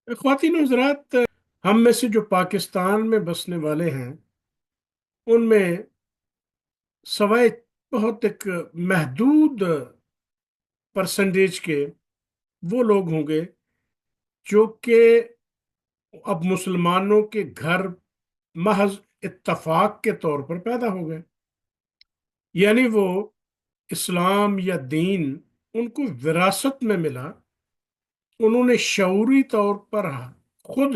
خواتین و حضرات، ہم میں سے جو پاکستان میں بسنے والے ہیں ان میں سوائے بہت ایک محدود پرسنٹیج کے وہ لوگ ہوں گے جو کہ اب مسلمانوں کے گھر محض اتفاق کے طور پر پیدا ہو گئے، یعنی وہ اسلام یا دین ان کو وراثت میں ملا، انہوں نے شعوری طور پر خود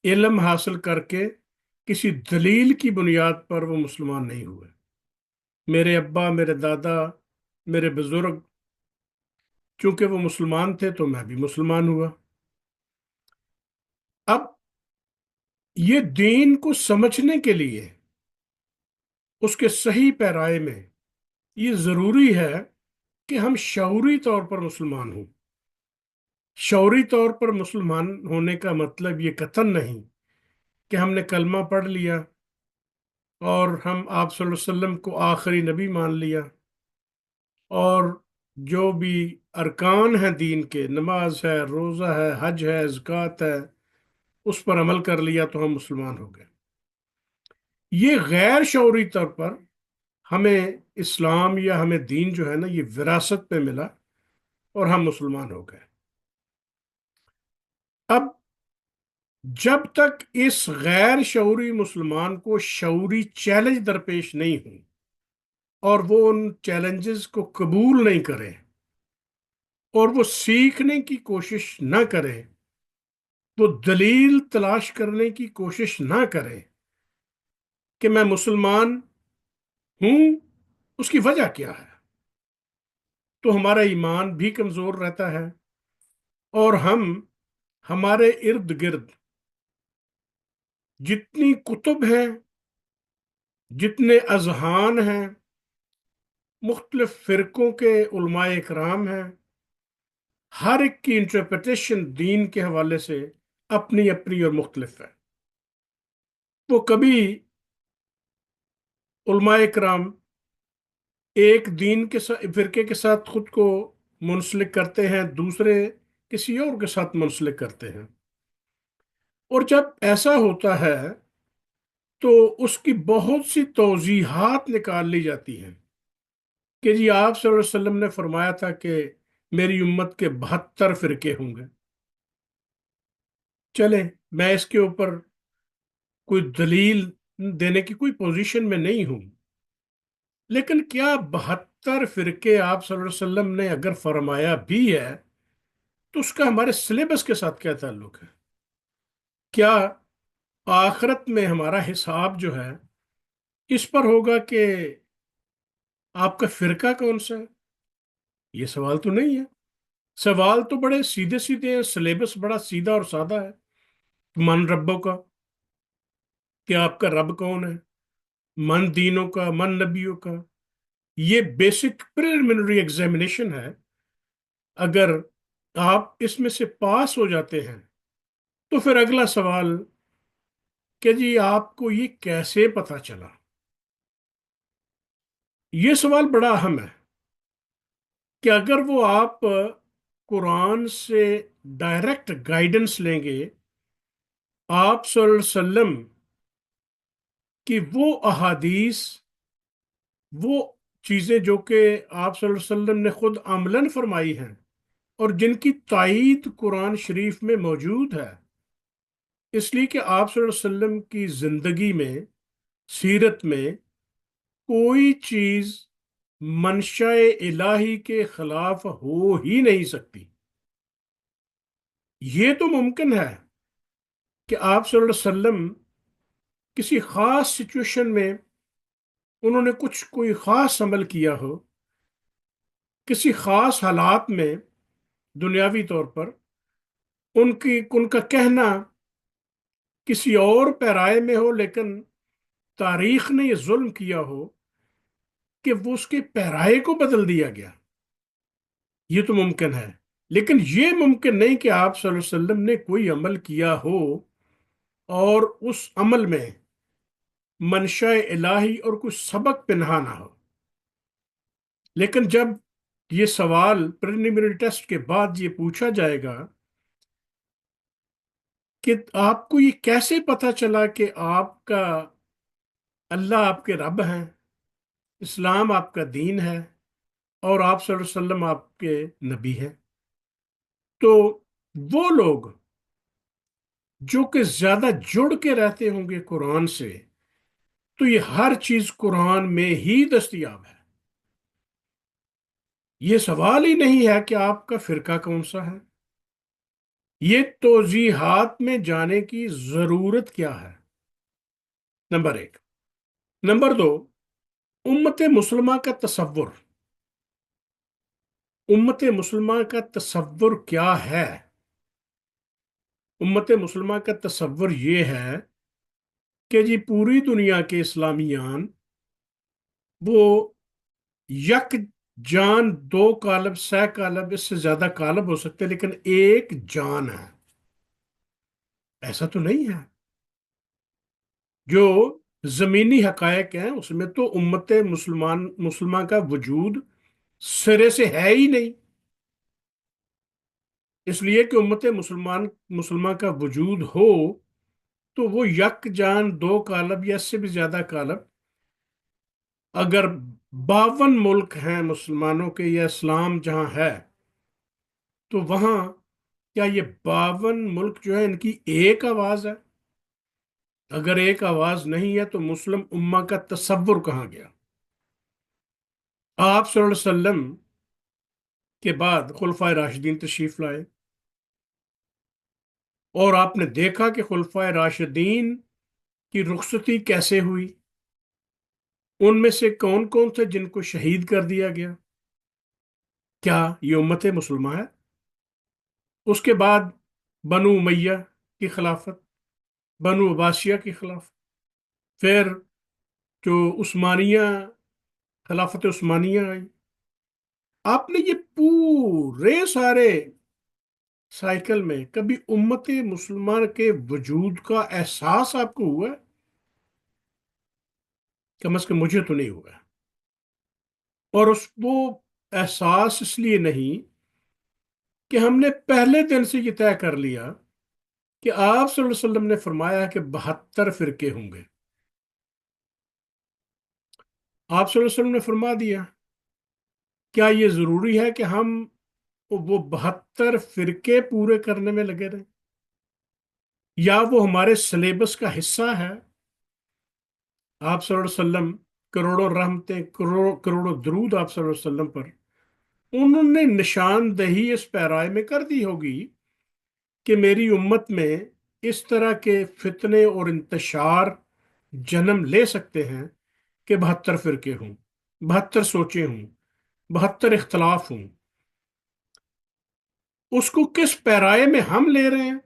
علم حاصل کر کے کسی دلیل کی بنیاد پر وہ مسلمان نہیں ہوئے۔ میرے ابا، میرے دادا، میرے بزرگ چونکہ وہ مسلمان تھے تو میں بھی مسلمان ہوا۔ اب یہ دین کو سمجھنے کے لیے اس کے صحیح پیرائے میں یہ ضروری ہے کہ ہم شعوری طور پر مسلمان ہوں۔ شعوری طور پر مسلمان ہونے کا مطلب یہ قطعاً نہیں کہ ہم نے کلمہ پڑھ لیا اور ہم آپ صلی اللہ علیہ وسلم کو آخری نبی مان لیا اور جو بھی ارکان ہیں دین کے، نماز ہے، روزہ ہے، حج ہے، زکوٰۃ ہے، اس پر عمل کر لیا تو ہم مسلمان ہو گئے۔ یہ غیر شعوری طور پر ہمیں اسلام یا ہمیں دین جو ہے نا یہ وراثت پہ ملا اور ہم مسلمان ہو گئے۔ اب جب تک اس غیر شعوری مسلمان کو شعوری چیلنج درپیش نہیں ہوں اور وہ ان چیلنجز کو قبول نہیں کرے اور وہ سیکھنے کی کوشش نہ کرے، وہ دلیل تلاش کرنے کی کوشش نہ کرے کہ میں مسلمان ہوں، اس کی وجہ کیا ہے، تو ہمارا ایمان بھی کمزور رہتا ہے اور ہمارے ارد گرد جتنی کتب ہیں، جتنے اذہان ہیں، مختلف فرقوں کے علماء اکرام ہیں، ہر ایک کی انٹرپریٹیشن دین کے حوالے سے اپنی اپنی اور مختلف ہے۔ وہ کبھی علماء اکرام ایک دین کے فرقے کے ساتھ خود کو منسلک کرتے ہیں، دوسرے کسی اور کے ساتھ منسلک کرتے ہیں، اور جب ایسا ہوتا ہے تو اس کی بہت سی توضیحات نکال لی جاتی ہیں کہ جی آپ صلی اللہ علیہ وسلم نے فرمایا تھا کہ میری امت کے 72 فرقے ہوں گے۔ چلے، میں اس کے اوپر کوئی دلیل دینے کی کوئی پوزیشن میں نہیں ہوں، لیکن کیا 72 فرقے آپ صلی اللہ علیہ وسلم نے اگر فرمایا بھی ہے تو اس کا ہمارے سلیبس کے ساتھ کیا تعلق ہے؟ کیا آخرت میں ہمارا حساب جو ہے اس پر ہوگا کہ آپ کا فرقہ کون سا ہے؟ یہ سوال تو نہیں ہے۔ سوال تو بڑے سیدھے سیدھے ہیں، سلیبس بڑا سیدھا اور سادہ ہے۔ من ربوں کا، کہ آپ کا رب کون ہے، من دینوں کا، من نبیوں کا، یہ بیسک پریلیمنری ایگزامینیشن ہے۔ اگر آپ اس میں سے پاس ہو جاتے ہیں تو پھر اگلا سوال کہ جی آپ کو یہ کیسے پتا چلا؟ یہ سوال بڑا اہم ہے کہ اگر وہ آپ قرآن سے ڈائریکٹ گائیڈنس لیں گے، آپ صلی اللہ علیہ وسلم کی وہ احادیث، وہ چیزیں جو کہ آپ صلی اللہ علیہ وسلم نے خود عملاً فرمائی ہیں اور جن کی تائید قرآن شریف میں موجود ہے، اس لیے کہ آپ صلی اللہ علیہ وسلم کی زندگی میں، سیرت میں کوئی چیز منشاء الہی کے خلاف ہو ہی نہیں سکتی۔ یہ تو ممکن ہے کہ آپ صلی اللہ علیہ وسلم کسی خاص سچویشن میں انہوں نے کوئی خاص عمل کیا ہو، کسی خاص حالات میں دنیاوی طور پر ان کا کہنا کسی اور پیرائے میں ہو، لیکن تاریخ نے یہ ظلم کیا ہو کہ وہ اس کے پیرائے کو بدل دیا گیا۔ یہ تو ممکن ہے، لیکن یہ ممکن نہیں کہ آپ صلی اللہ علیہ وسلم نے کوئی عمل کیا ہو اور اس عمل میں منشاء الہی اور کچھ سبق پنہا نہ ہو۔ لیکن جب یہ سوال پریلیمنری ٹیسٹ کے بعد یہ پوچھا جائے گا کہ آپ کو یہ کیسے پتا چلا کہ آپ کا اللہ آپ کے رب ہیں، اسلام آپ کا دین ہے، اور آپ صلی اللہ علیہ وسلم آپ کے نبی ہیں؟ تو وہ لوگ جو کہ زیادہ جڑ کے رہتے ہوں گے قرآن سے، تو یہ ہر چیز قرآن میں ہی دستیاب ہے۔ یہ سوال ہی نہیں ہے کہ آپ کا فرقہ کون سا ہے، یہ توضیحات میں جانے کی ضرورت کیا ہے؟ نمبر ایک۔ نمبر دو، امت مسلمہ کا تصور۔ امت مسلمہ کا تصور کیا ہے؟ امت مسلمہ کا تصور یہ ہے کہ جی پوری دنیا کے اسلامیان وہ یک جان، دو کالب، سہ کالب، اس سے زیادہ کالب ہو سکتے لیکن ایک جان ہے۔ ایسا تو نہیں ہے۔ جو زمینی حقائق ہیں اس میں تو امت مسلمہ کا وجود سرے سے ہے ہی نہیں۔ اس لیے کہ امت مسلمہ کا وجود ہو تو وہ یک جان، دو کالب یا اس سے بھی زیادہ کالب، اگر 52 ملک ہیں مسلمانوں کے یا اسلام جہاں ہے، تو وہاں کیا یہ 52 ملک جو ہے ان کی ایک آواز ہے؟ اگر ایک آواز نہیں ہے تو مسلم امہ کا تصور کہاں گیا؟ آپ صلی اللہ علیہ وسلم کے بعد خلفائے راشدین تشریف لائے، اور آپ نے دیکھا کہ خلفائے راشدین کی رخصتی کیسے ہوئی، ان میں سے کون کون تھے جن کو شہید کر دیا گیا؟ کیا یہ امت مسلمہ ہے؟ اس کے بعد بنو امیہ کی خلافت، بنو عباسیہ کی خلافت، پھر جو عثمانیہ، خلافت عثمانیہ آئی۔ آپ نے یہ پورے سارے سائیکل میں کبھی امت مسلمان کے وجود کا احساس آپ کو ہوا ہے؟ کم از کم مجھے تو نہیں ہوا ہے۔ اور وہ احساس اس لیے نہیں کہ ہم نے پہلے دن سے یہ طے کر لیا کہ آپ صلی اللہ علیہ وسلم نے فرمایا کہ 72 فرقے ہوں گے۔ آپ صلی اللہ علیہ وسلم نے فرما دیا، کیا یہ ضروری ہے کہ ہم وہ 72 فرقے پورے کرنے میں لگے رہیں، یا وہ ہمارے سلیبس کا حصہ ہے؟ آپ صلی اللہ علیہ وسلم، کروڑوں رحمتیں، کروڑوں درود آپ صلی اللہ علیہ وسلم پر، انہوں نے نشاندہی اس پیرائے میں کر دی ہوگی کہ میری امت میں اس طرح کے فتنے اور انتشار جنم لے سکتے ہیں کہ 72 فرقے ہوں، 72 سوچیں ہوں، 72 اختلاف ہوں۔ اس کو کس پیرائے میں ہم لے رہے ہیں؟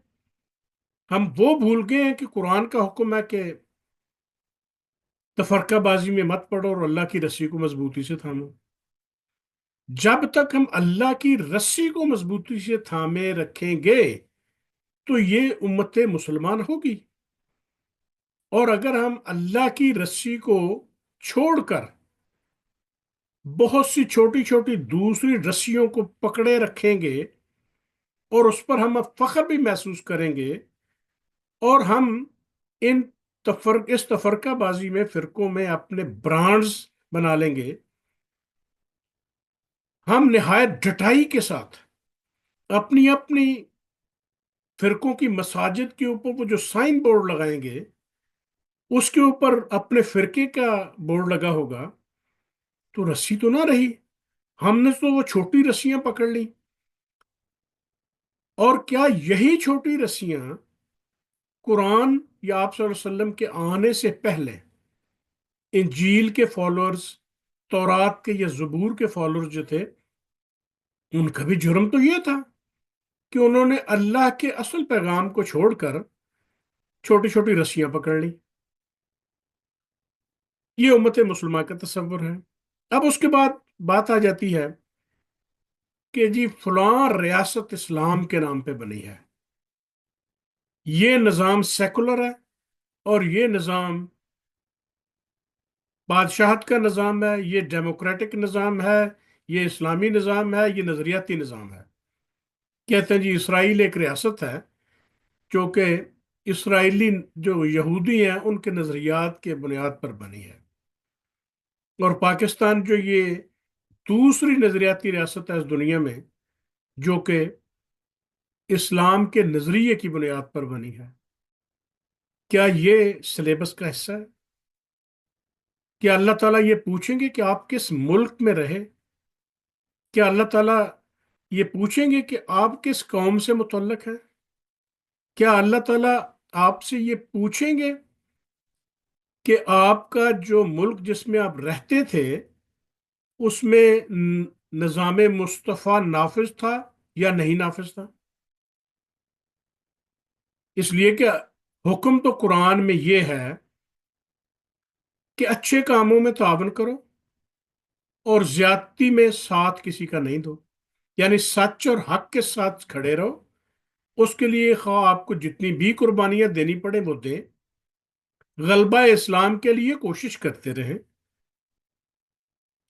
ہم وہ بھول گئے ہیں کہ قرآن کا حکم ہے کہ تفرقہ بازی میں مت پڑو اور اللہ کی رسی کو مضبوطی سے تھامو۔ جب تک ہم اللہ کی رسی کو مضبوطی سے تھامے رکھیں گے تو یہ امت مسلمان ہوگی، اور اگر ہم اللہ کی رسی کو چھوڑ کر بہت سی چھوٹی چھوٹی دوسری رسیوں کو پکڑے رکھیں گے اور اس پر ہم اب فخر بھی محسوس کریں گے، اور ہم ان اس تفرقہ بازی میں، فرقوں میں اپنے برانڈز بنا لیں گے، ہم نہایت ڈٹائی کے ساتھ اپنی اپنی فرقوں کی مساجد کے اوپر وہ جو سائن بورڈ لگائیں گے اس کے اوپر اپنے فرقے کا بورڈ لگا ہوگا، تو رسی تو نہ رہی، ہم نے تو وہ چھوٹی رسیاں پکڑ لی۔ اور کیا یہی چھوٹی رسیاں قرآن یا آپ صلی اللہ علیہ وسلم کے آنے سے پہلے انجیل کے فالوورز، تورات کے یا زبور کے فالوورز جو تھے، ان کا بھی جرم تو یہ تھا کہ انہوں نے اللہ کے اصل پیغام کو چھوڑ کر چھوٹی چھوٹی رسیاں پکڑ لی؟ یہ امت مسلمہ کا تصور ہے۔ اب اس کے بعد بات آ جاتی ہے کہ جی فلاں ریاست اسلام کے نام پہ بنی ہے، یہ نظام سیکولر ہے، اور یہ نظام بادشاہت کا نظام ہے، یہ ڈیموکریٹک نظام ہے، یہ اسلامی نظام ہے، یہ نظریاتی نظام ہے۔ کہتے ہیں جی اسرائیل ایک ریاست ہے جو کہ اسرائیلی جو یہودی ہیں ان کے نظریات کے بنیاد پر بنی ہے، اور پاکستان جو یہ دوسری نظریاتی ریاست ہے اس دنیا میں جو کہ اسلام کے نظریے کی بنیاد پر بنی ہے، کیا یہ سلیبس کا حصہ ہے؟ کیا اللہ تعالیٰ یہ پوچھیں گے کہ آپ کس ملک میں رہے؟ کیا اللہ تعالیٰ یہ پوچھیں گے کہ آپ کس قوم سے متعلق ہیں؟ کیا اللہ تعالیٰ آپ سے یہ پوچھیں گے کہ آپ کا جو ملک جس میں آپ رہتے تھے اس میں نظام مصطفیٰ نافذ تھا یا نہیں نافذ تھا؟ اس لیے کہ حکم تو قرآن میں یہ ہے کہ اچھے کاموں میں تعاون کرو اور زیادتی میں ساتھ کسی کا نہیں دو، یعنی سچ اور حق کے ساتھ کھڑے رہو، اس کے لیے خواہ آپ کو جتنی بھی قربانیاں دینی پڑے وہ دیں، غلبہ اسلام کے لیے کوشش کرتے رہیں،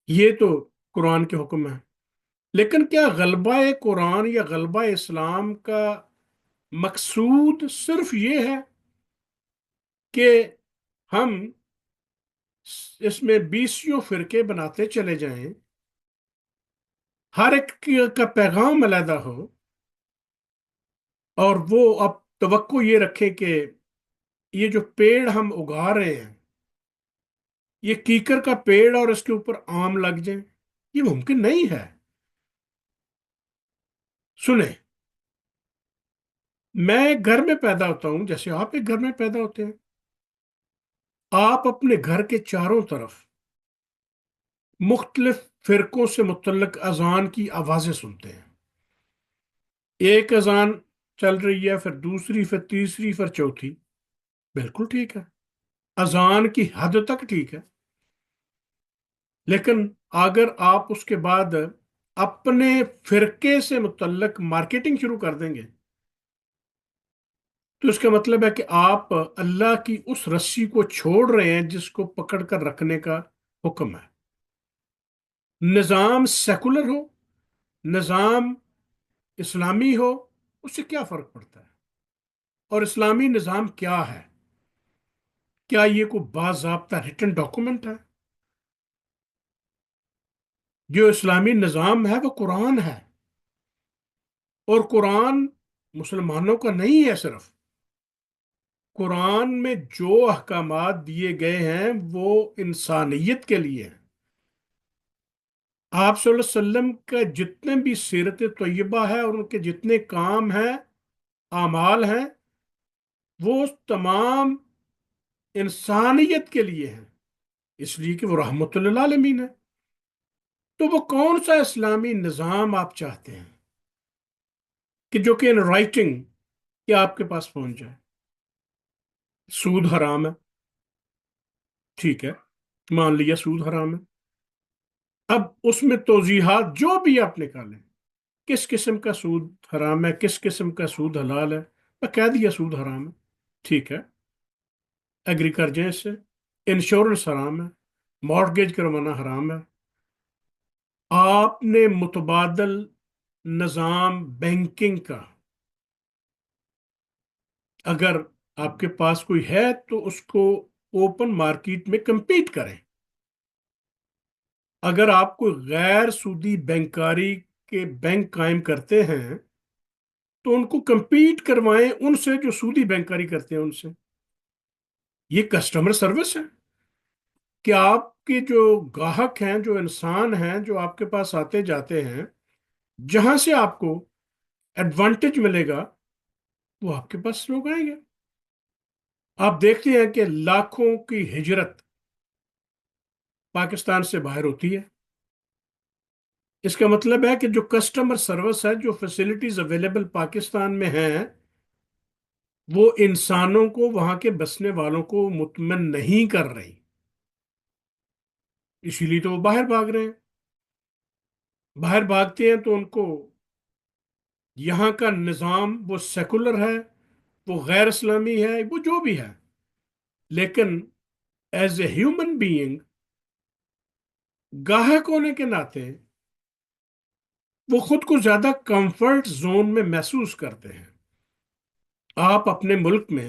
یہ تو قرآن کے حکم ہے۔ لیکن کیا غلبہ قرآن یا غلبہ اسلام کا مقصود صرف یہ ہے کہ ہم اس میں بیسیوں فرقے بناتے چلے جائیں، ہر ایک کا پیغام علیحدہ ہو، اور وہ اب توقع یہ رکھے کہ یہ جو پیڑ ہم اگا رہے ہیں یہ کیکر کا پیڑ اور اس کے اوپر آم لگ جائیں؟ یہ ممکن نہیں ہے۔ سنیں، میں ایک گھر میں پیدا ہوتا ہوں جیسے آپ ایک گھر میں پیدا ہوتے ہیں، آپ اپنے گھر کے چاروں طرف مختلف فرقوں سے متعلق اذان کی آوازیں سنتے ہیں، ایک اذان چل رہی ہے، پھر دوسری، پھر تیسری، پھر چوتھی، بالکل ٹھیک ہے، اذان کی حد تک ٹھیک ہے، لیکن اگر آپ اس کے بعد اپنے فرقے سے متعلق مارکیٹنگ شروع کر دیں گے تو اس کا مطلب ہے کہ آپ اللہ کی اس رسی کو چھوڑ رہے ہیں جس کو پکڑ کر رکھنے کا حکم ہے۔ نظام سیکولر ہو، نظام اسلامی ہو، اس سے کیا فرق پڑتا ہے؟ اور اسلامی نظام کیا ہے؟ کیا یہ کوئی باضابطہ ریٹن ڈاکومنٹ ہے؟ جو اسلامی نظام ہے وہ قرآن ہے، اور قرآن مسلمانوں کا نہیں ہے صرف، قرآن میں جو احکامات دیے گئے ہیں وہ انسانیت کے لیے ہیں۔ آپ صلی اللہ علیہ وسلم کا جتنے بھی سیرت طیبہ ہے اور ان کے جتنے کام ہیں، اعمال ہیں، وہ تمام انسانیت کے لیے ہیں، اس لیے کہ وہ رحمت للعالمین ہے۔ تو وہ کون سا اسلامی نظام آپ چاہتے ہیں کہ جو کہ ان رائٹنگ کہ آپ کے پاس پہنچ جائے؟ سود حرام ہے، ٹھیک ہے، مان لیا سود حرام ہے، اب اس میں توضیحات جو بھی آپ نکالیں، کس قسم کا سود حرام ہے، کس قسم کا سود حلال ہے، میں کہہ دیا سود حرام ہے، ٹھیک ہے، ایگری کر جائیں اس سے، انشورنس حرام ہے، مارٹگیج کروانا حرام ہے، آپ نے متبادل نظام بینکنگ کا اگر آپ کے پاس کوئی ہے تو اس کو اوپن مارکیٹ میں کمپیٹ کریں، اگر آپ کوئی غیر سودی بینکاری کے بینک قائم کرتے ہیں تو ان کو کمپیٹ کروائیں ان سے جو سودی بینکاری کرتے ہیں ان سے، یہ کسٹمر سروس ہے کہ آپ کے جو گاہک ہیں، جو انسان ہیں جو آپ کے پاس آتے جاتے ہیں، جہاں سے آپ کو ایڈوانٹیج ملے گا وہ آپ کے پاس لوگ آئیں گے۔ آپ دیکھتے ہیں کہ لاکھوں کی ہجرت پاکستان سے باہر ہوتی ہے، اس کا مطلب ہے کہ جو کسٹمر سروس ہے، جو فیسلٹیز اویلیبل پاکستان میں ہیں، وہ انسانوں کو، وہاں کے بسنے والوں کو مطمئن نہیں کر رہی، اسی لیے تو وہ باہر بھاگ رہے ہیں۔ باہر بھاگتے ہیں تو ان کو یہاں کا نظام وہ سیکولر ہے، وہ غیر اسلامی ہے، وہ جو بھی ہے، لیکن ایز اے ہیومن بینگ، گاہک ہونے کے ناطے وہ خود کو زیادہ کمفرٹ زون میں محسوس کرتے ہیں۔ آپ اپنے ملک میں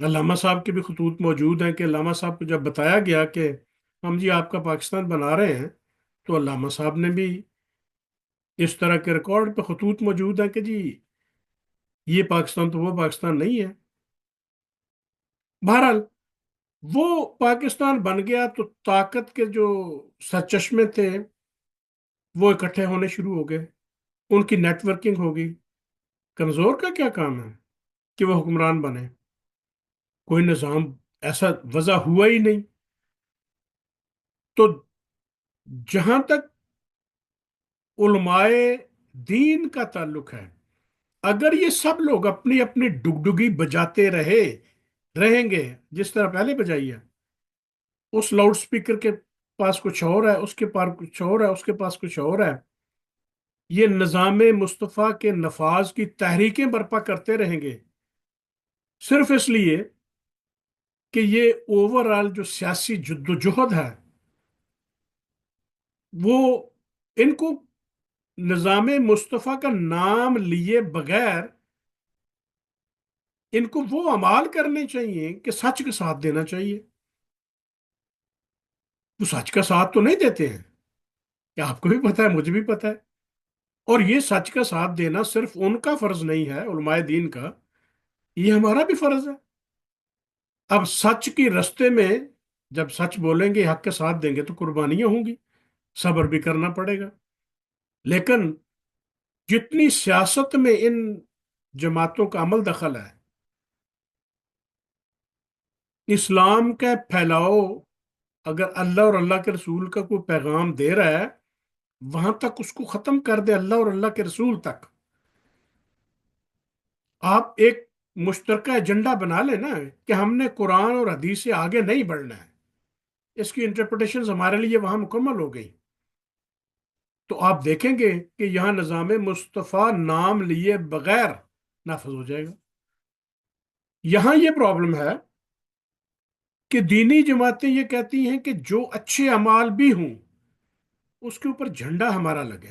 علامہ صاحب کے بھی خطوط موجود ہیں کہ علامہ صاحب کو جب بتایا گیا کہ ہم جی آپ کا پاکستان بنا رہے ہیں، تو علامہ صاحب نے بھی اس طرح کے ریکارڈ پہ خطوط موجود ہیں کہ جی یہ پاکستان تو وہ پاکستان نہیں ہے۔ بہرحال وہ پاکستان بن گیا تو طاقت کے جو سرچشمے تھے وہ اکٹھے ہونے شروع ہو گئے، ان کی نیٹ ورکنگ ہوگی۔ کمزور کا کیا کام ہے کہ وہ حکمران بنے؟ کوئی نظام ایسا وضع ہوا ہی نہیں۔ تو جہاں تک علماء دین کا تعلق ہے، اگر یہ سب لوگ اپنی اپنی ڈگڈگی بجاتے رہیں گے جس طرح پہلے بجائی ہے، اس لاؤڈ سپیکر کے پاس کچھ اور ہے، اس کے پاس کچھ اور ہے، اس کے پاس کچھ اور ہے، یہ نظام مصطفیٰ کے نفاذ کی تحریکیں برپا کرتے رہیں گے، صرف اس لیے کہ یہ اوور آل جو سیاسی جدوجہد ہے وہ ان کو نظام مصطفیٰ کا نام لیے بغیر ان کو وہ اعمال کرنے چاہیے کہ سچ کا ساتھ دینا چاہیے۔ وہ سچ کا ساتھ تو نہیں دیتے ہیں، کہ آپ کو بھی پتا ہے، مجھے بھی پتا ہے۔ اور یہ سچ کا ساتھ دینا صرف ان کا فرض نہیں ہے علماء دین کا، یہ ہمارا بھی فرض ہے۔ اب سچ کی رستے میں جب سچ بولیں گے، حق کے ساتھ دیں گے، تو قربانیاں ہوں گی، صبر بھی کرنا پڑے گا۔ لیکن جتنی سیاست میں ان جماعتوں کا عمل دخل ہے، اسلام کا پھیلاؤ اگر اللہ اور اللہ کے رسول کا کوئی پیغام دے رہا ہے، وہاں تک اس کو ختم کر دے، اللہ اور اللہ کے رسول تک۔ آپ ایک مشترکہ ایجنڈا بنا لیں نا کہ ہم نے قرآن اور حدیث سے آگے نہیں بڑھنا ہے، اس کی انٹرپریٹیشنز ہمارے لیے وہاں مکمل ہو گئی، تو آپ دیکھیں گے کہ یہاں نظام مصطفیٰ نام لیے بغیر نافذ ہو جائے گا۔ یہاں یہ پرابلم ہے کہ دینی جماعتیں یہ کہتی ہیں کہ جو اچھے اعمال بھی ہوں اس کے اوپر جھنڈا ہمارا لگے۔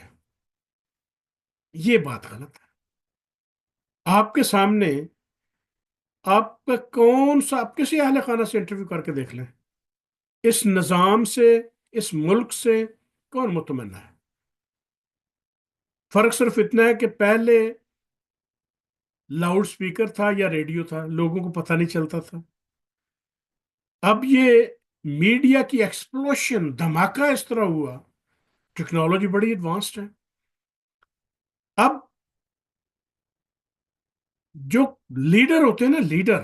یہ بات غلط ہے۔ آپ کے سامنے آپ کا کون سا، آپ کسی اہل خانہ سے انٹرویو کر کے دیکھ لیں، اس نظام سے، اس ملک سے کون مطمئن ہے؟ فرق صرف اتنا ہے کہ پہلے لاؤڈ سپیکر تھا یا ریڈیو تھا، لوگوں کو پتہ نہیں چلتا تھا۔ اب یہ میڈیا کی ایکسپلوشن، دھماکہ اس طرح ہوا، ٹیکنالوجی بڑی ایڈوانسڈ ہے۔ اب جو لیڈر ہوتے ہیں نا، لیڈر،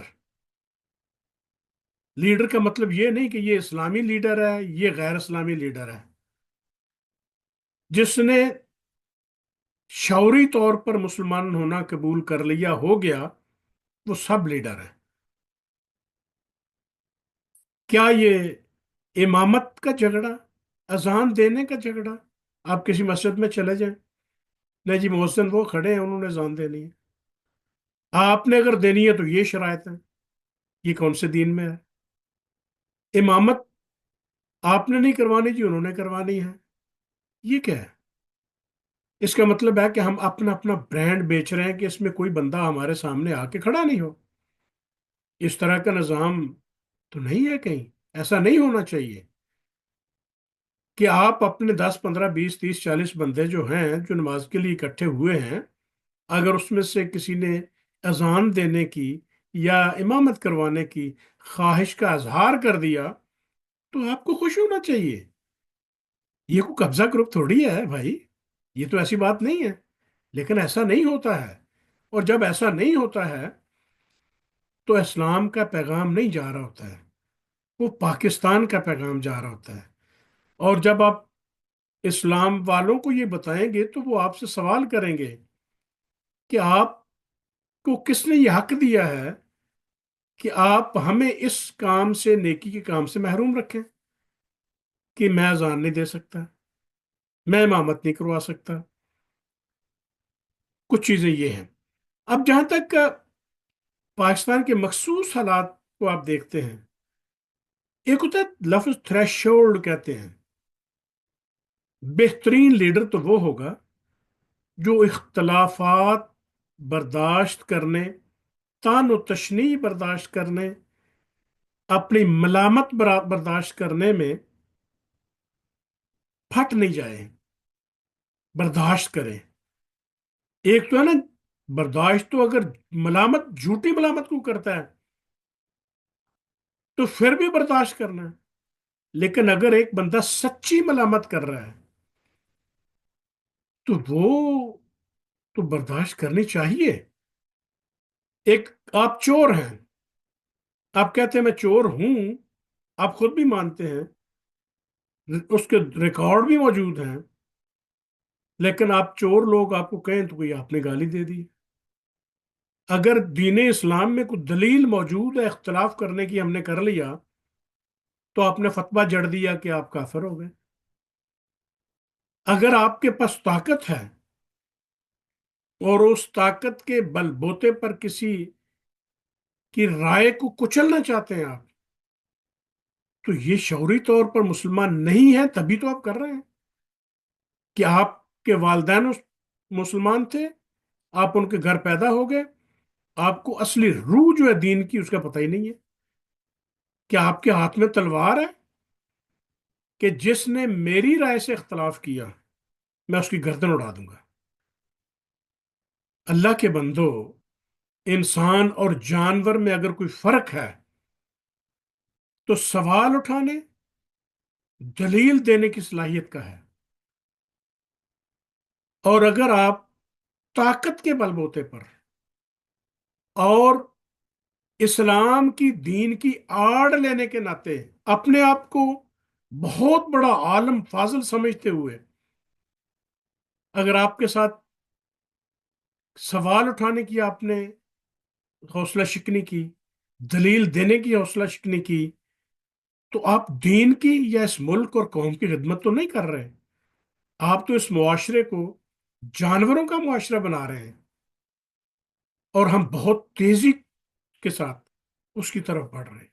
لیڈر کا مطلب یہ نہیں کہ یہ اسلامی لیڈر ہے، یہ غیر اسلامی لیڈر ہے، جس نے شعوری طور پر مسلمان ہونا قبول کر لیا، ہو گیا، وہ سب لیڈر ہیں۔ کیا یہ امامت کا جھگڑا، اذان دینے کا جھگڑا؟ آپ کسی مسجد میں چلے جائیں، نہیں جی مؤذن وہ کھڑے ہیں، انہوں نے اذان دینی ہے، آپ نے اگر دینی ہے تو یہ شرائط ہے، یہ کون سے دین میں ہے؟ امامت آپ نے نہیں کروانی جی، انہوں نے کروانی ہے، یہ کیا ہے؟ اس کا مطلب ہے کہ ہم اپنا اپنا برانڈ بیچ رہے ہیں کہ اس میں کوئی بندہ ہمارے سامنے آ کے کھڑا نہیں ہو۔ اس طرح کا نظام تو نہیں ہے کہیں، ایسا نہیں ہونا چاہیے کہ آپ اپنے 10 15 20 30 40 بندے جو ہیں، جو نماز کے لیے اکٹھے ہوئے ہیں، اگر اس میں سے کسی نے اذان دینے کی یا امامت کروانے کی خواہش کا اظہار کر دیا تو آپ کو خوش ہونا چاہیے۔ یہ کوئی قبضہ گروپ تھوڑی ہے بھائی، یہ تو ایسی بات نہیں ہے۔ لیکن ایسا نہیں ہوتا ہے، اور جب ایسا نہیں ہوتا ہے تو اسلام کا پیغام نہیں جا رہا ہوتا ہے، وہ پاکستان کا پیغام جا رہا ہوتا ہے۔ اور جب آپ اسلام والوں کو یہ بتائیں گے تو وہ آپ سے سوال کریں گے کہ آپ کو کس نے یہ حق دیا ہے کہ آپ ہمیں اس کام سے، نیکی کے کام سے محروم رکھیں، کہ میں اذان نہیں دے سکتا، میں امامت نہیں کروا سکتا۔ کچھ چیزیں یہ ہیں۔ اب جہاں تک پاکستان کے مخصوص حالات کو آپ دیکھتے ہیں، ایک ہوتا ہے لفظ تھریشولڈ کہتے ہیں، بہترین لیڈر تو وہ ہوگا جو اختلافات برداشت کرنے تان و تشنیع برداشت کرنے، اپنی ملامت برداشت کرنے میں پھٹ نہیں جائیں، برداشت کریں۔ ایک تو ہے نا برداشت، تو اگر ملامت، جھوٹی ملامت کو کرتا ہے تو پھر بھی برداشت کرنا ہے، لیکن اگر ایک بندہ سچی ملامت کر رہا ہے تو وہ تو برداشت کرنی چاہیے۔ ایک آپ چور ہیں، آپ کہتے ہیں میں چور ہوں، آپ خود بھی مانتے ہیں، اس کے ریکارڈ بھی موجود ہیں، لیکن آپ چور لوگ آپ کو کہیں تو کوئی آپ نے گالی دے دی۔ اگر دین اسلام میں کوئی دلیل موجود ہے اختلاف کرنے کی، ہم نے کر لیا تو آپ نے فتویٰ جڑ دیا کہ آپ کافر ہو گئے۔ اگر آپ کے پاس طاقت ہے اور اس طاقت کے بل بوتے پر کسی کی رائے کو کچلنا چاہتے ہیں آپ، تو یہ شعوری طور پر مسلمان نہیں ہے، تبھی تو آپ کر رہے ہیں کہ آپ کے والدین مسلمان تھے، آپ ان کے گھر پیدا ہو گئے، آپ کو اصلی روح جو ہے دین کی اس کا پتہ ہی نہیں ہے کہ آپ کے ہاتھ میں تلوار ہے کہ جس نے میری رائے سے اختلاف کیا میں اس کی گردن اڑا دوں گا۔ اللہ کے بندو، انسان اور جانور میں اگر کوئی فرق ہے تو سوال اٹھانے، دلیل دینے کی صلاحیت کا ہے۔ اور اگر آپ طاقت کے بل بوتے پر اور اسلام کی دین کی آڑ لینے کے ناطے اپنے آپ کو بہت بڑا عالم فاضل سمجھتے ہوئے اگر آپ کے ساتھ سوال اٹھانے کی آپ نے حوصلہ شکنی کی، دلیل دینے کی حوصلہ شکنی کی، تو آپ دین کی یا اس ملک اور قوم کی خدمت تو نہیں کر رہے، آپ تو اس معاشرے کو جانوروں کا معاشرہ بنا رہے ہیں، اور ہم بہت تیزی کے ساتھ اس کی طرف بڑھ رہے ہیں۔